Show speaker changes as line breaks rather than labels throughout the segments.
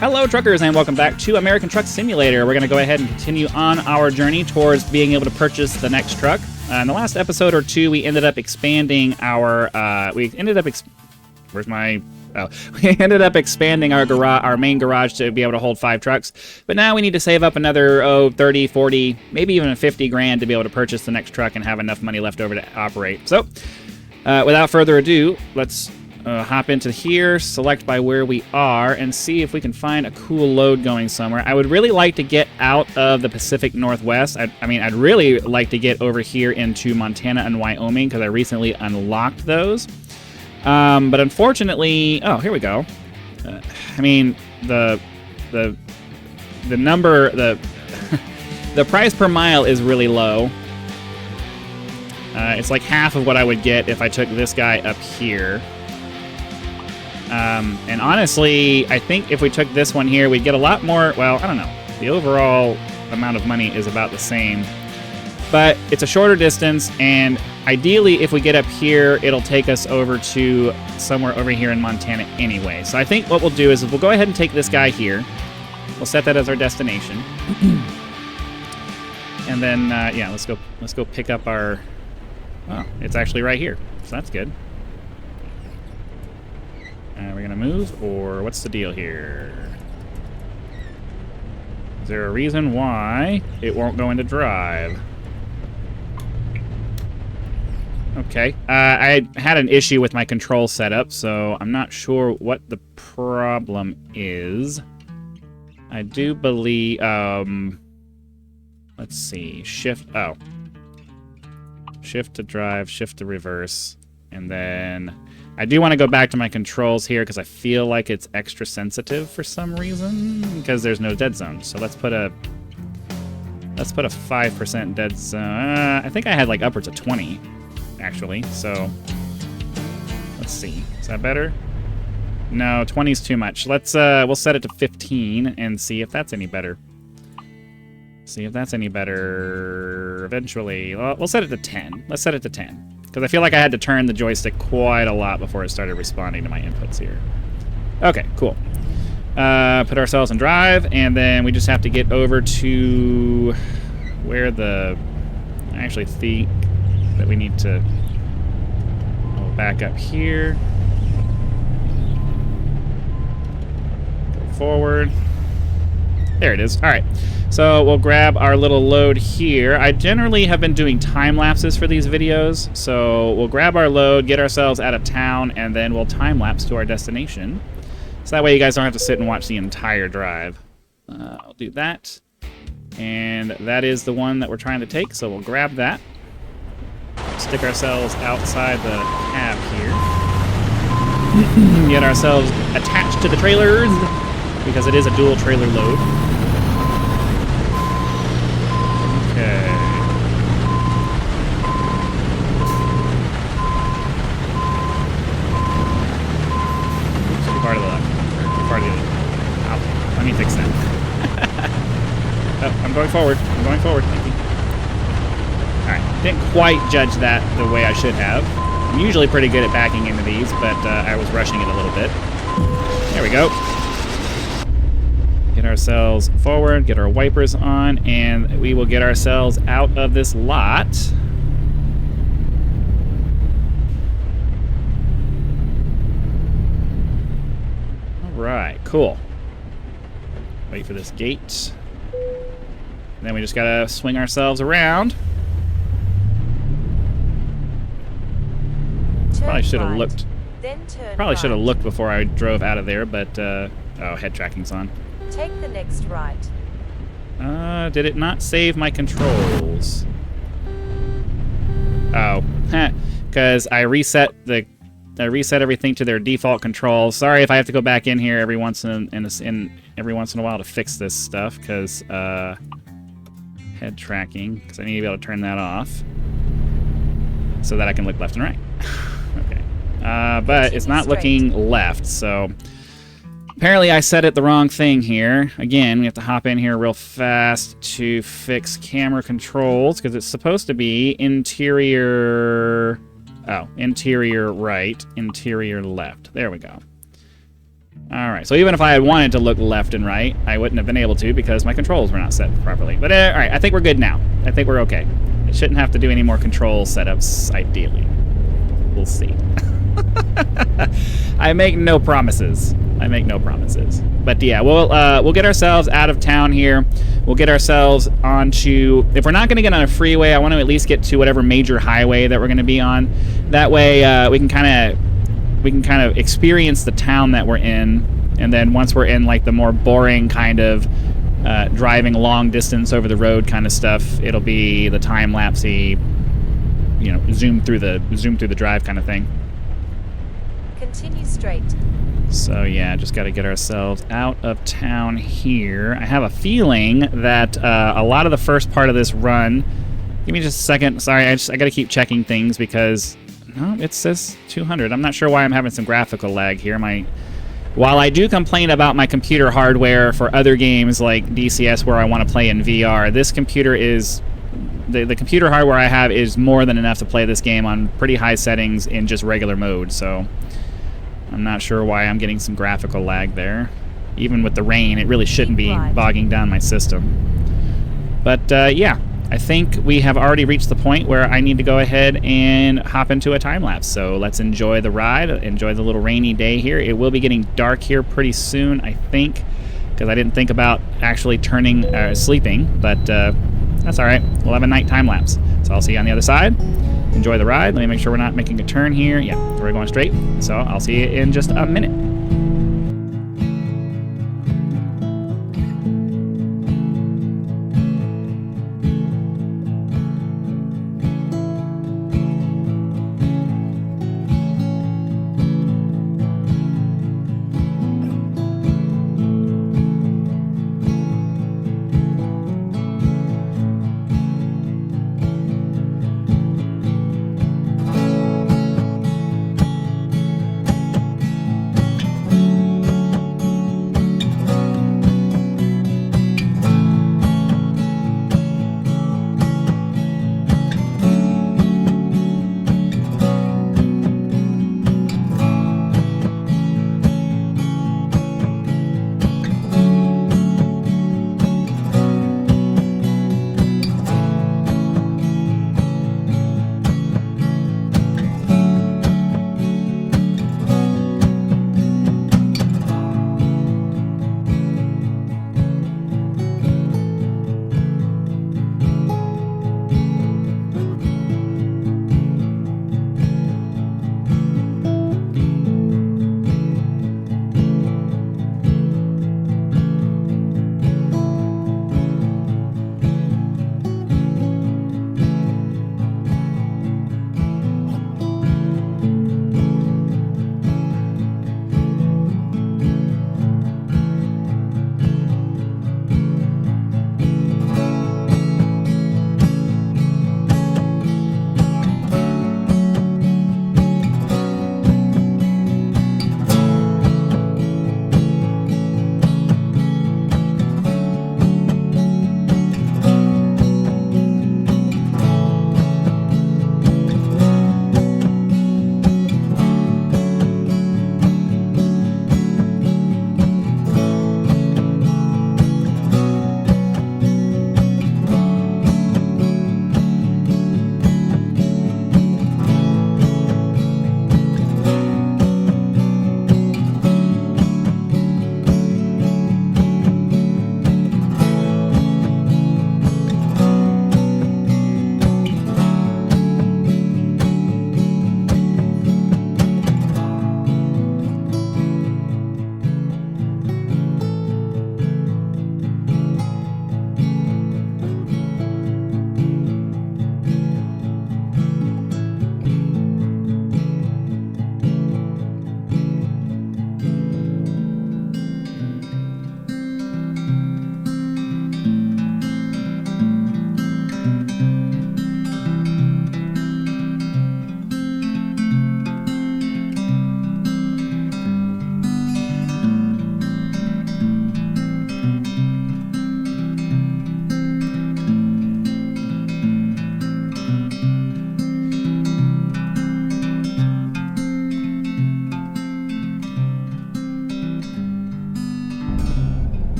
Hello truckers, and welcome back to American Truck Simulator. We're going to go ahead and continue on our journey towards being able to purchase the next truck. In the last episode or two, we ended up expanding our we ended up expanding our main garage to be able to hold 5 trucks. But now we need to save up another 30, 40, maybe even 50 grand to be able to purchase the next truck and have enough money left over to operate. So, without further ado, let's hop into here, select by where we are, and see if we can find a cool load going somewhere. I would really like to get out of the Pacific Northwest. I'd really like to get over here into Montana and Wyoming because I recently unlocked those. But unfortunately, oh, here we go. The number, the price per mile is really low. It's like half of what I would get if I took this guy up here. And honestly, I think if we took this one here, we'd get a lot more. Well, I don't know. The overall amount of money is about the same. But it's a shorter distance, and ideally, if we get up here, it'll take us over to somewhere over here in Montana anyway. So I think what we'll do is we'll go ahead and take this guy here. We'll set that as our destination. And then, yeah, let's go pick up our... Oh, it's actually right here, so that's good. We're gonna move, or what's the deal here? Is there a reason why it won't go into drive? Okay, I had an issue with my control setup, so I'm not sure what the problem is. I do believe, let's see, shift to drive, shift to reverse, and then I do want to go back to my controls here because I feel like it's extra sensitive for some reason because there's no dead zone. So let's put a 5% dead zone. I think I had like upwards of 20 actually. So let's see. Is that better? No, 20 is too much. Let's we'll set it to 15 and see if that's any better. See if that's any better eventually. Well, we'll set it to 10. Let's set it to 10. Because I feel like I had to turn the joystick quite a lot before it started responding to my inputs here. Okay, cool. Put ourselves in drive, and then we just have to get over to where the... I actually think that we need to go back up here. Go forward. There it is. All right. So we'll grab our little load here. I generally have been doing time lapses for these videos. So we'll grab our load, get ourselves out of town, and then we'll time lapse to our destination. So that way you guys don't have to sit and watch the entire drive. I'll do that. And that is the one that we're trying to take. So we'll grab that. Stick ourselves outside the cab here. Get ourselves attached to the trailers because it is a dual trailer load. Okay. Too far to the left. Too far to the other. Let me fix that. Oh, I'm going forward. I'm going forward. Thank you. Alright. Didn't quite judge that the way I should have. I'm usually pretty good at backing into these, but I was rushing it a little bit. There we go. Get ourselves forward, get our wipers on, and we will get ourselves out of this lot. Alright, cool. Wait for this gate. And then we just gotta swing ourselves around. Probably should have looked. Probably should have looked before I drove out of there, but oh, head tracking's on.
Take the next right.
Did it not save my controls? Oh, because I reset everything to their default controls. Sorry if I have to go back in here every once in a while to fix this stuff, because head tracking, because I need to be able to turn that off so that I can look left and right. Okay, but it's not looking left, so. Apparently I set it the wrong thing here. Again, we have to hop in here real fast to fix camera controls because it's supposed to be interior... Oh, interior right, interior left. There we go. All right, so even if I had wanted to look left and right, I wouldn't have been able to because my controls were not set properly. But all right, I think we're good now. I think we're okay. I shouldn't have to do any more control setups, ideally. We'll see. I make no promises. I make no promises. But yeah, we'll get ourselves out of town here. We'll get ourselves onto... If we're not going to get on a freeway, I want to at least get to whatever major highway that we're going to be on. That way, we can kind of experience the town that we're in, and then once we're in like the more boring kind of driving long distance over the road kind of stuff, it'll be the time-lapsey, you know, zoom through the drive kind of thing.
Continue straight.
So yeah, just got to get ourselves out of town here. I have a feeling that a lot of the first part of this run... Give me just a second. Sorry, I got to keep checking things because... No, it says 200. I'm not sure why I'm having some graphical lag here. While I do complain about my computer hardware for other games like DCS where I want to play in VR, this computer is... The computer hardware I have is more than enough to play this game on pretty high settings in just regular mode, so... I'm not sure why I'm getting some graphical lag there. Even with the rain, it really shouldn't be bogging down my system. But yeah, I think we have already reached the point where I need to go ahead and hop into a time-lapse. So let's enjoy the ride, enjoy the little rainy day here. It will be getting dark here pretty soon, I think, because I didn't think about actually sleeping, but that's all right. We'll have a night time-lapse. So I'll see you on the other side. Enjoy the ride. Let me make sure we're not making a turn here. Yeah, we're going straight. So I'll see you in just a minute.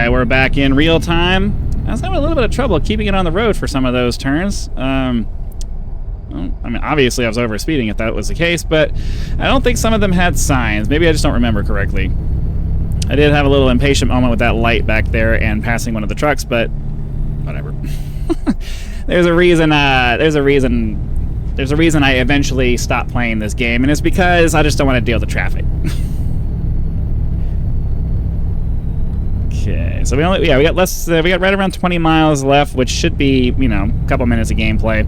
right, we're back in real time. I was having a little bit of trouble keeping it on the road for some of those turns. Well, I mean, obviously I was overspeeding if that was the case, but I don't think some of them had signs. Maybe I just don't remember correctly. I did have a little impatient moment with that light back there and passing one of the trucks, but whatever. There's a reason I eventually stopped playing this game, and it's because I just don't want to deal with the traffic. Okay, so we got right around 20 miles left, which should be, you know, a couple minutes of gameplay.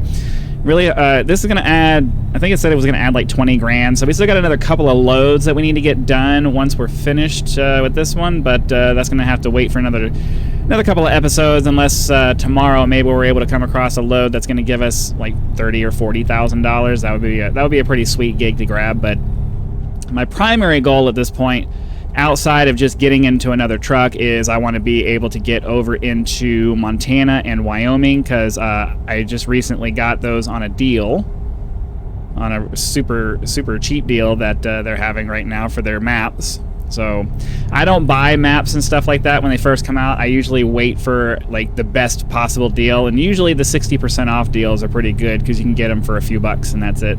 Really, this is going to add, I think it said it was going to add like 20 grand, so we still got another couple of loads that we need to get done once we're finished with this one, but that's going to have to wait for another couple of episodes, unless tomorrow maybe we're able to come across a load that's going to give us like $30,000 or $40,000. That would be a pretty sweet gig to grab, but my primary goal at this point, outside of just getting into another truck, is I want to be able to get over into Montana and Wyoming, because I just recently got those on a deal, on a super cheap deal that they're having right now for their maps. So I don't buy maps and stuff like that when they first come out. I usually wait for like the best possible deal, and usually the 60% off deals are pretty good because you can get them for a few bucks and that's it.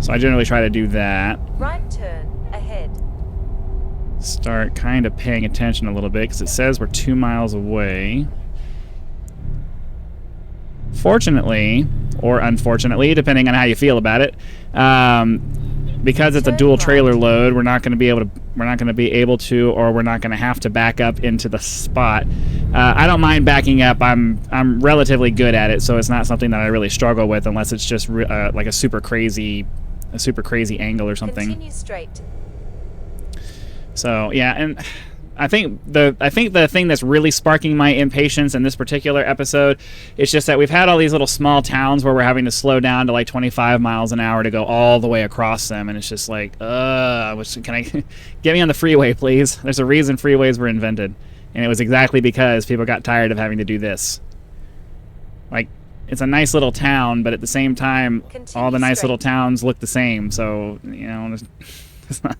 So I generally try to do that.
Right turn ahead.
Start kind of paying attention a little bit because it says we're 2 miles away. Fortunately, or unfortunately, depending on how you feel about it, because it's a dual trailer load, we're not going to be able to, or we're not going to have to back up into the spot. I don't mind backing up. I'm relatively good at it, so it's not something that I really struggle with unless it's just like a super crazy angle or something.
Continue straight.
So yeah, and I think the thing that's really sparking my impatience in this particular episode is just that we've had all these little small towns where we're having to slow down to like 25 miles an hour to go all the way across them, and it's just like, can I get me on the freeway, please? There's a reason freeways were invented, and it was exactly because people got tired of having to do this. Like, it's a nice little town, but at the same time, all the nice little towns look the same, so, you know, I'm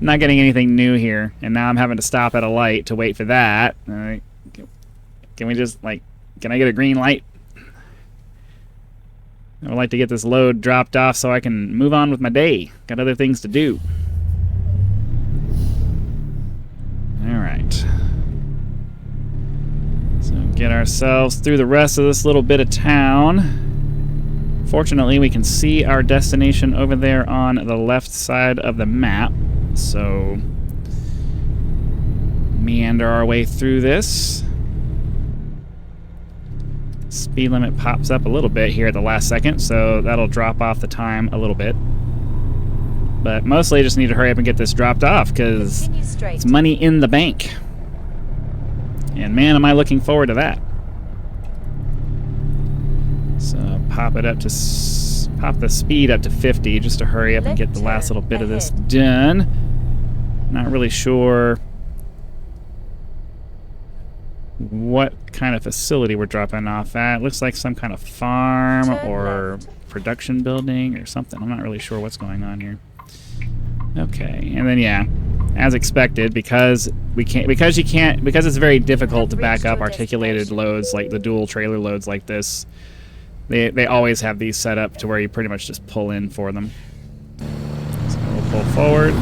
not getting anything new here, and now I'm having to stop at a light to wait for that. Can we just, like, can I get a green light? I would like to get this load dropped off so I can move on with my day. Got other things to do. Alright. So get ourselves through the rest of this little bit of town. Fortunately, we can see our destination over there on the left side of the map, so meander our way through this. Speed limit pops up a little bit here at the last second, so that'll drop off the time a little bit. But mostly I just need to hurry up and get this dropped off, because it's money in the bank. And man, am I looking forward to that. So pop the speed up to 50 just to hurry up and get the last little bit of this done. Not really sure what kind of facility we're dropping off at. It looks like some kind of farm or production building or something. I'm not really sure what's going on here. Okay, and then yeah, as expected, because it's very difficult to back up articulated loads like the dual trailer loads like this. They always have these set up to where you pretty much just pull in for them. So we'll pull forward.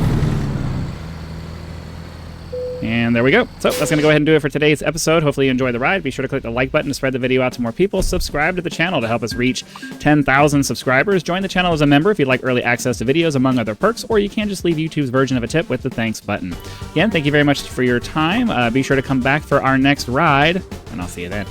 And there we go. So that's going to go ahead and do it for today's episode. Hopefully you enjoyed the ride. Be sure to click the like button to spread the video out to more people. Subscribe to the channel to help us reach 10,000 subscribers. Join the channel as a member if you'd like early access to videos, among other perks, or you can just leave YouTube's version of a tip with the thanks button. Again, thank you very much for your time. Be sure to come back for our next ride, and I'll see you then.